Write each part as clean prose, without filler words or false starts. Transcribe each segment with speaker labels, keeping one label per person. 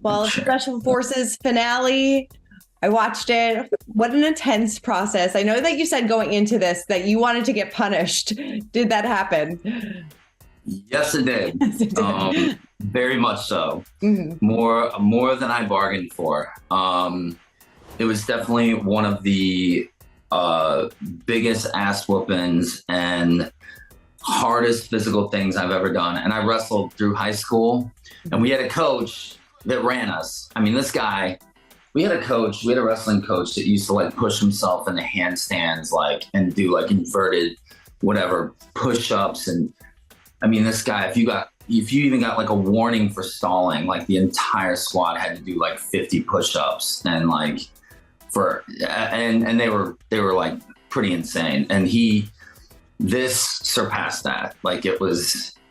Speaker 1: Well, Special Forces finale. I watched it. What an intense process. I know that you said going into this that you wanted to get punished. Did that happen?
Speaker 2: Yes, it did.
Speaker 1: Yes, it did.
Speaker 2: Very much so.
Speaker 1: Mhm.
Speaker 2: More than I bargained for. It was definitely one of the biggest ass whoopings and hardest physical things I've ever done. And I wrestled through high school, and we had a coach that ran us. I mean, this guy, we had a wrestling coach that used to like push himself in the handstands, like, and do like inverted, whatever, push-ups. And I mean, this guy, if you even got like a warning for stalling, like the entire squad had to do like 50 push-ups and like and they were like pretty insane. And this surpassed that. Like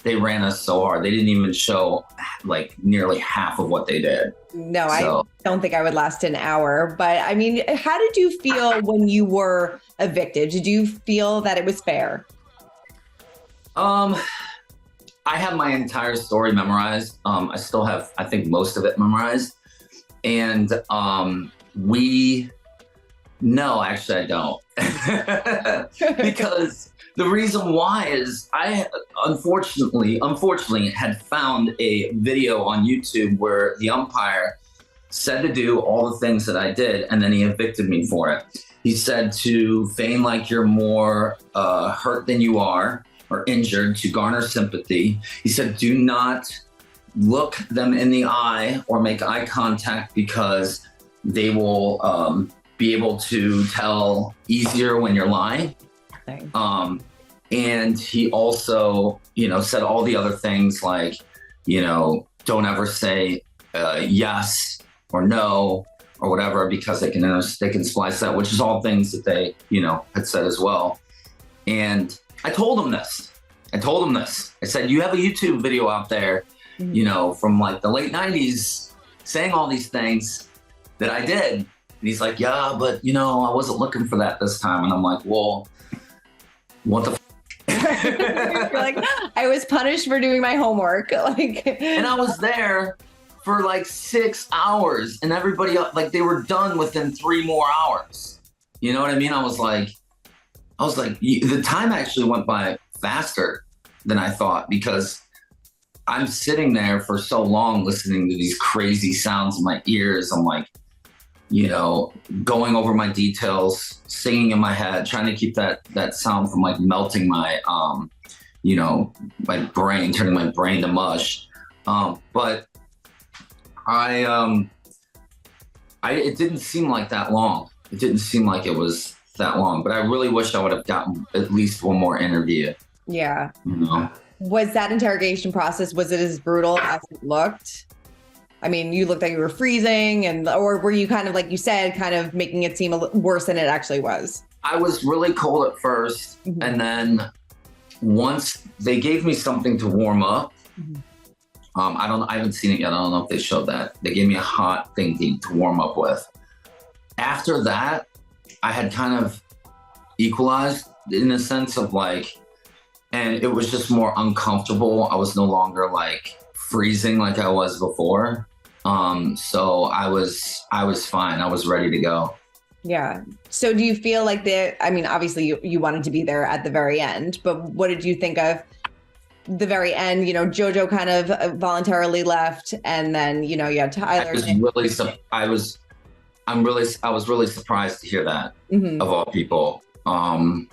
Speaker 2: they ran us so hard. They didn't even show like nearly half of what they did.
Speaker 1: No, I don't think I would last an hour. But I mean, how did you feel when you were evicted? Did you feel that it was fair?
Speaker 2: I have my entire story memorized. I still have, I think, most of it memorized. And no, actually I don't. Because the reason why is I unfortunately had found a video on YouTube where the umpire said to do all the things that I did, and then he evicted me for it. He said to feign like you're more hurt than you are or injured to garner sympathy. He said, do not look them in the eye or make eye contact because they will be able to tell easier when you're lying. And he also, said all the other things like, don't ever say yes or no or whatever, because they can splice that, which is all things that they, had said as well. And I told him this. I said, you have a YouTube video out there, from like the late 90s saying all these things that I did. And he's like, yeah, but I wasn't looking for that this time. And I'm like, well, what the
Speaker 1: You're like, I was punished for doing my homework.
Speaker 2: And I was there for like 6 hours, and everybody like they were done within 3 more hours. You know what I mean? I was like, the time actually went by faster than I thought, because I'm sitting there for so long listening to these crazy sounds in my ears. I'm like, going over my details, singing in my head, trying to keep that sound from like melting my, my brain, turning my brain to mush. But it didn't seem like that long. It didn't seem like it was that long, but I really wish I would have gotten at least one more interview.
Speaker 1: Yeah. Was that interrogation process, was it as brutal as it looked? I mean, you looked like you were freezing, or were you kind of, like you said, kind of making it seem worse than it actually was?
Speaker 2: I was really cold at first. Mm-hmm. And then once they gave me something to warm up, I haven't seen it yet. I don't know if they showed that. They gave me a hot thing to warm up with. After that, I had kind of equalized in the sense of like, and it was just more uncomfortable. I was no longer like freezing like I was before. So I was fine. I was ready to go.
Speaker 1: Yeah. So do you feel like obviously you wanted to be there at the very end, but what did you think of the very end? JoJo kind of voluntarily left, and then, you had Tyler.
Speaker 2: I was really surprised to hear that, of all people. I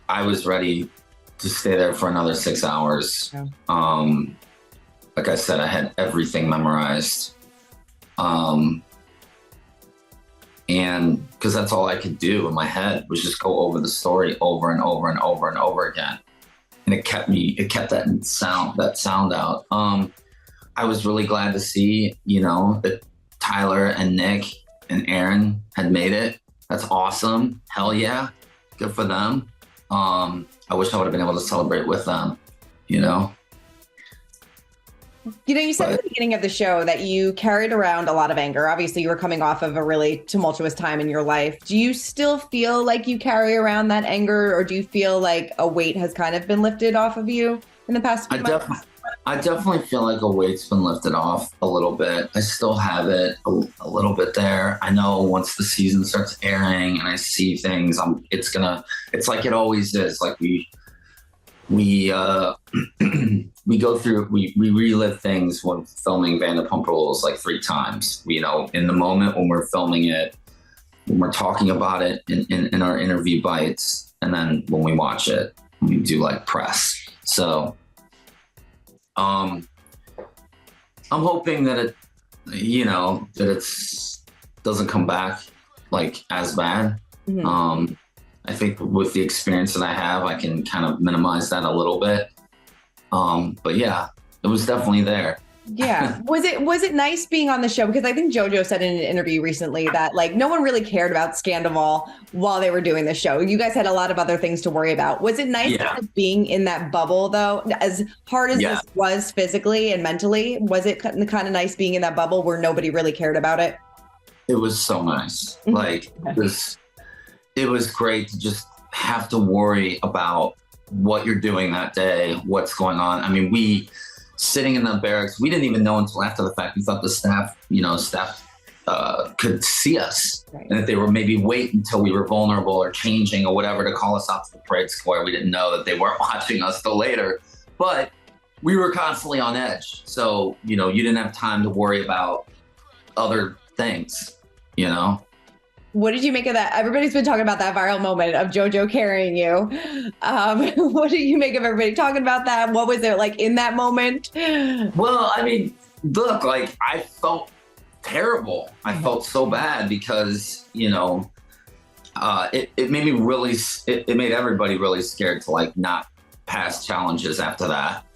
Speaker 2: was ready to stay there for another 6 hours. Yeah. Like I said, I had everything memorized. And because that's all I could do in my head was just go over the story over and over and over and over again. And it kept that sound out. I was really glad to see, that Tyler and Nick and Aaron had made it. That's awesome. Hell yeah. Good for them. I wish I would have been able to celebrate with them,
Speaker 1: You said at the beginning of the show that you carried around a lot of anger. Obviously, you were coming off of a really tumultuous time in your life. Do you still feel like you carry around that anger, or do you feel like a weight has kind of been lifted off of you in the past few months?
Speaker 2: I definitely feel like a weight's been lifted off a little bit. I still have it a little bit there. I know once the season starts airing and I see things, it's like it always is. Like we we go through, we relive things when filming Vanderpump Rules like 3 times. You know, in the moment when we're filming it, when we're talking about it in our interview bites, and then when we watch it, we do like press. So I'm hoping that it, you know, that it's doesn't come back like as bad. Mm-hmm. I think with the experience that I have, I can kind of minimize that a little bit. But yeah, it was definitely there.
Speaker 1: Yeah. Was it nice being on the show? Because I think JoJo said in an interview recently that like no one really cared about Sandoval while they were doing the show. You guys had a lot of other things to worry about. Was it nice kind of being in that bubble though? As hard as this was physically and mentally, was it kind of nice being in that bubble where nobody really cared about it?
Speaker 2: It was so nice. Like it was great to just have to worry about what you're doing that day, what's going on. I mean, we sitting in the barracks, we didn't even know until after the fact. We thought the staff could see us, and that they were maybe wait until we were vulnerable or changing or whatever to call us out to the parade square. We didn't know that they weren't watching us till later, but we were constantly on edge. So, you know, you didn't have time to worry about other things, you know?
Speaker 1: What did you make of that? Everybody's been talking about that viral moment of JoJo carrying you. What did you make of everybody talking about that? What was it like in that moment?
Speaker 2: Well, I mean, look, like I felt terrible. I felt so bad because, you know, it made me really, it made everybody really scared to like not pass challenges after that.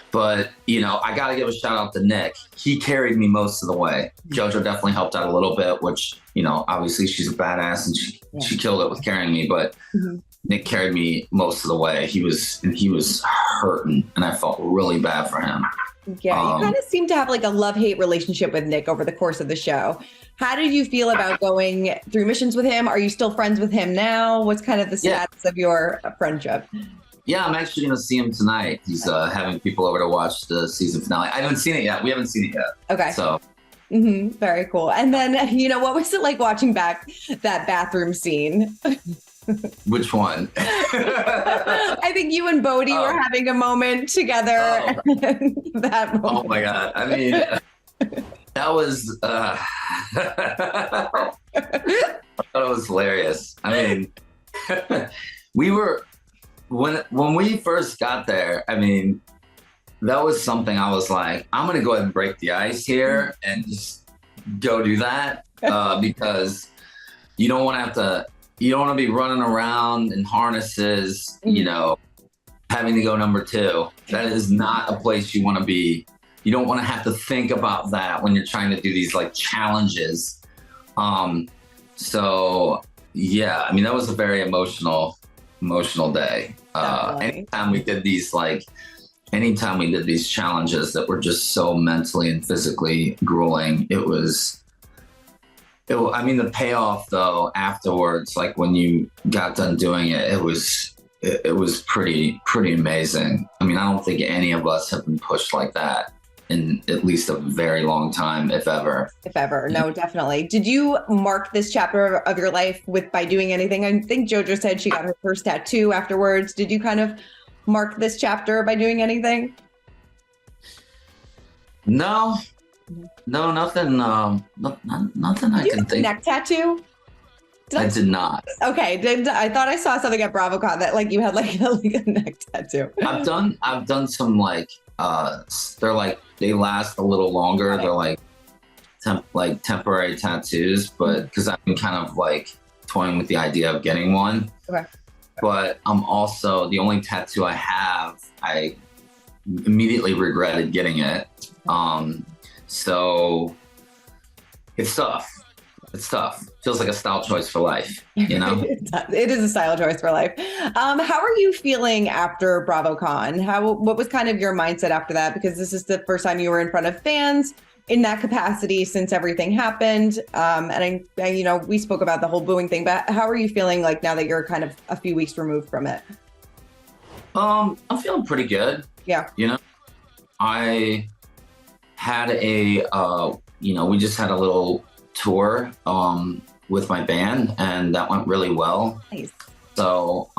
Speaker 2: But, you know, I got to give a shout out to Nick. He carried me most of the way. JoJo definitely helped out a little bit, which, you know, obviously she's a badass and she killed it with carrying me. But Nick carried me most of the way. He was hurting, and I felt really bad for him.
Speaker 1: Yeah, you kind of seem to have like a love-hate relationship with Nick over the course of the show. How did you feel about going through missions with him? Are you still friends with him now? What's kind of the status of your friendship?
Speaker 2: Yeah, I'm actually going to see him tonight. He's having people over to watch the season finale. I haven't seen it yet. We haven't seen it yet. Okay. So.
Speaker 1: Very cool. And then, you know, what was it like watching back that bathroom scene?
Speaker 2: Which one?
Speaker 1: I think you and Bodie were having a moment together. That moment.
Speaker 2: Oh my God. I mean, that was, I thought it was hilarious. I mean, we were, when we first got there, I mean, that was something I was like, I'm going to go ahead and break the ice here and just go do that because you don't want to be running around in harnesses, you know, having to go number 2. That is not a place you want to be. You don't want to have to think about that when you're trying to do these like challenges. So yeah, I mean, that was a very emotional day. Anytime we did these challenges that were just so mentally and physically grueling, I mean, the payoff though afterwards, like when you got done doing it, it was pretty amazing. I mean, I don't think any of us have been pushed like that in at least a very long time, if ever. No, definitely. Did you mark this chapter of your life by doing anything? I think JoJo said she got her first tattoo afterwards. Did you kind of mark this chapter by doing anything? No, nothing. Nothing I can think.
Speaker 1: Neck tattoo?
Speaker 2: I did not.
Speaker 1: Okay, I thought I saw something at BravoCon that like you had like a neck tattoo.
Speaker 2: I've done some like they last a little longer. Okay. They're like temporary tattoos, but because I've been kind of like toying with the idea of getting one. Okay. But I'm also, the only tattoo I have, I immediately regretted getting it. So it's tough. Feels like a style choice for life, you know?
Speaker 1: It is a style choice for life. How are you feeling after BravoCon? What was kind of your mindset after that? Because this is the first time you were in front of fans in that capacity since everything happened. And I, you know, we spoke about the whole booing thing, but how are you feeling like now that you're kind of a few weeks removed from it?
Speaker 2: I'm feeling pretty good.
Speaker 1: Yeah.
Speaker 2: You know, I had we just had a little tour with my band, and that went really well.
Speaker 1: Nice.
Speaker 2: So,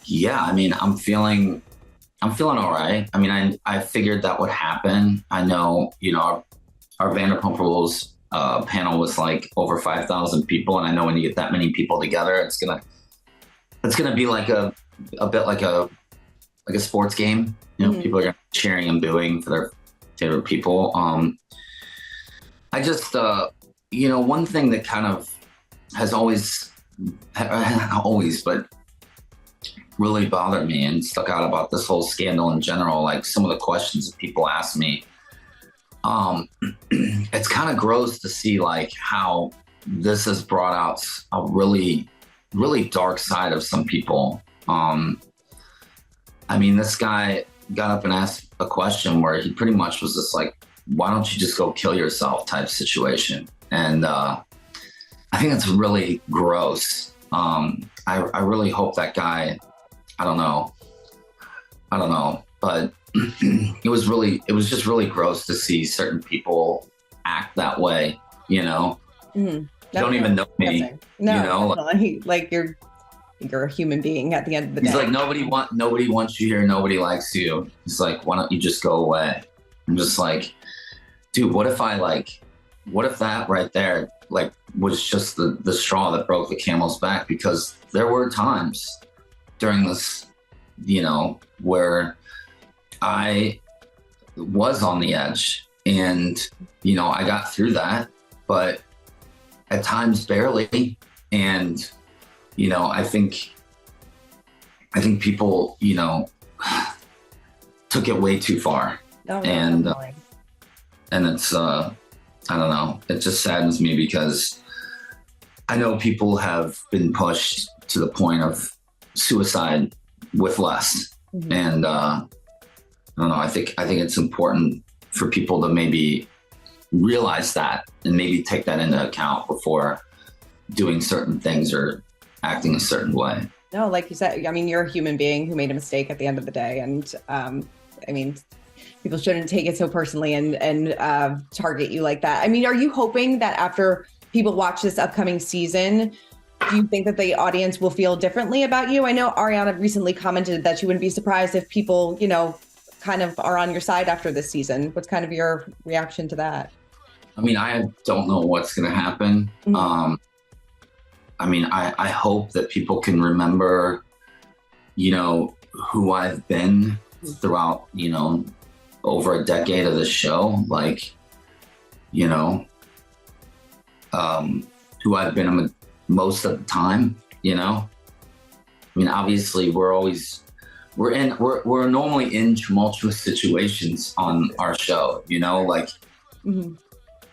Speaker 2: yeah, I mean, I'm feeling all right. I mean, I figured that would happen. I know, our Vanderpump Rules panel was like over 5,000 people, and I know when you get that many people together, it's gonna be like a bit like a sports game. People are gonna be cheering and booing for their favorite people. I just one thing that kind of has always, but really bothered me and stuck out about this whole scandal in general, like some of the questions that people ask me. It's kind of gross to see like how this has brought out a really, really dark side of some people. I mean, this guy got up and asked a question where he pretty much was just like, why don't you just go kill yourself type situation? And I think that's really gross. I really hope that guy, I don't know, but it was just really gross to see certain people act that way,
Speaker 1: Mm-hmm.
Speaker 2: Don't even know me,
Speaker 1: no, like you're a human being at the end of the day.
Speaker 2: He's like, nobody wants you here. Nobody likes you. He's like, why don't you just go away? I'm just like, dude, what if that right there, like, was just the straw that broke the camel's back? Because there were times during this, where I was on the edge, and, I got through that, but at times barely. And, I think people, took it way too far.
Speaker 1: No,
Speaker 2: and it's, I don't know, it just saddens me because I know people have been pushed to the point of suicide with less. Mm-hmm. And, I don't know, I think it's important for people to maybe realize that and maybe take that into account before doing certain things or acting a certain way.
Speaker 1: No, like you said, I mean, you're a human being who made a mistake at the end of the day. And I mean, people shouldn't take it so personally and target you like that. I mean, are you hoping that after people watch this upcoming season, do you think that the audience will feel differently about you? I know Ariana recently commented that she wouldn't be surprised if people, kind of are on your side after this season. What's kind of your reaction to that?
Speaker 2: I mean, I don't know what's going to happen. Mm-hmm. I mean, I hope that people can remember, who I've been throughout, over a decade of the show. Like, who I've been most of the time, I mean, obviously we're normally in tumultuous situations on our show, like, mm-hmm.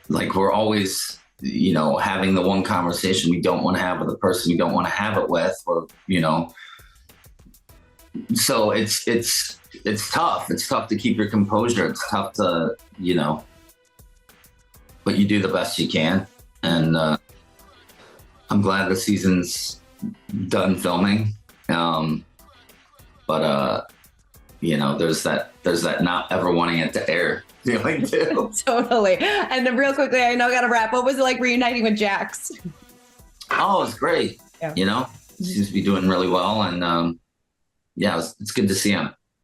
Speaker 2: like we're always, having the one conversation we don't want to have with the person we don't want to have it with, or, so it's tough. It's tough to keep your composure. It's tough to, but you do the best you can. And I'm glad the season's done filming. But there's that not ever wanting it to air feeling too.
Speaker 1: Totally. And then real quickly, I know I got to wrap. What was it like reuniting with Jax?
Speaker 2: Oh, it's great. Yeah. Seems to be doing really well. And yeah, it's good to see him.